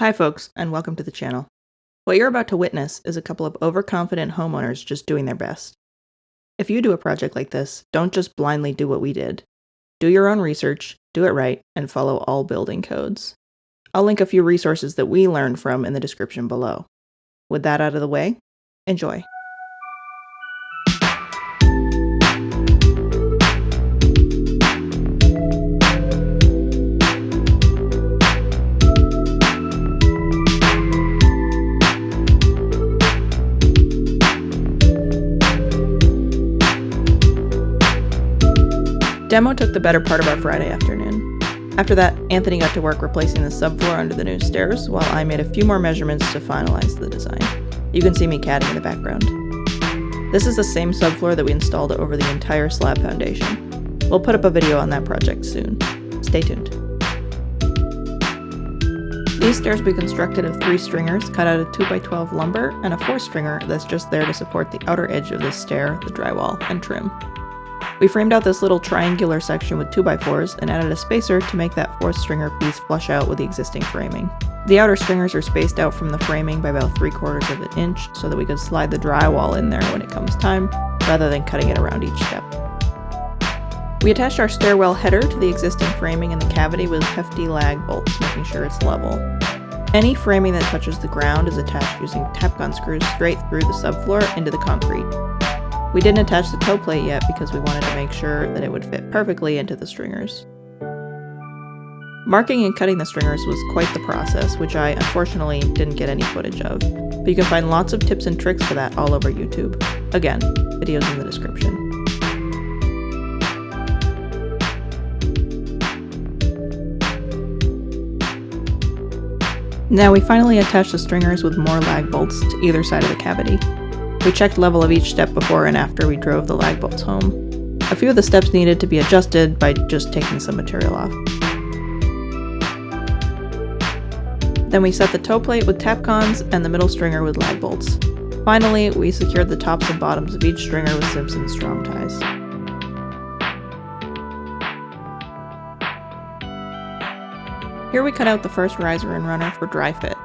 Hi folks, and welcome to the channel. What you're about to witness is a couple of overconfident homeowners just doing their best. If you do a project like this, don't just blindly do what we did. Do your own research, do it right, and follow all building codes. I'll link a few resources that we learned from in the description below. With that out of the way, enjoy. Demo took the better part of our Friday afternoon. After that, Anthony got to work replacing the subfloor under the new stairs, while I made a few more measurements to finalize the design. You can see me CADing in the background. This is the same subfloor that we installed over the entire slab foundation. We'll put up a video on that project soon. Stay tuned. These stairs we constructed of 3 stringers cut out of 2x12 lumber and a 4th stringer that's just there to support the outer edge of this stair, the drywall, and trim. We framed out this little triangular section with 2x4s and added a spacer to make that 4th stringer piece flush out with the existing framing. The outer stringers are spaced out from the framing by about 3/4 of an inch so that we could slide the drywall in there when it comes time, rather than cutting it around each step. We attached our stairwell header to the existing framing in the cavity with hefty lag bolts, making sure it's level. Any framing that touches the ground is attached using tap gun screws straight through the subfloor into the concrete. We didn't attach the toe plate yet because we wanted to make sure that it would fit perfectly into the stringers. Marking and cutting the stringers was quite the process, which I unfortunately didn't get any footage of, but you can find lots of tips and tricks for that all over YouTube. Again, videos in the description. Now we finally attached the stringers with more lag bolts to either side of the cavity. We checked level of each step before and after we drove the lag bolts home. A few of the steps needed to be adjusted by just taking some material off. Then we set the toe plate with tap cons and the middle stringer with lag bolts. Finally, we secured the tops and bottoms of each stringer with Simpson strong ties. Here we cut out the first riser and runner for dry fit.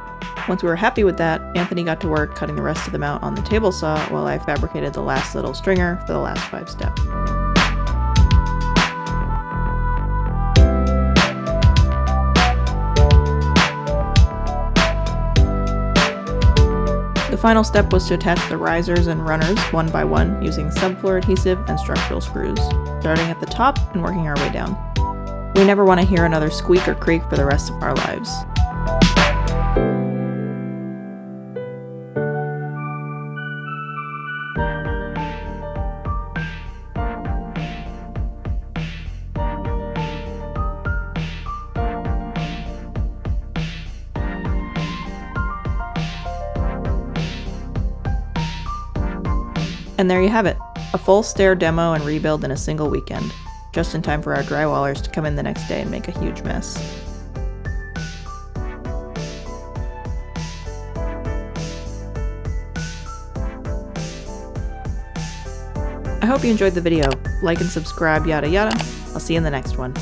Once we were happy with that, Anthony got to work cutting the rest of them out on the table saw while I fabricated the last little stringer for the last 5 steps. The final step was to attach the risers and runners one by one using subfloor adhesive and structural screws, starting at the top and working our way down. We never want to hear another squeak or creak for the rest of our lives. And there you have it, a full stair demo and rebuild in a single weekend, just in time for our drywallers to come in the next day and make a huge mess. I hope you enjoyed the video. Like and subscribe, yada yada. I'll see you in the next one.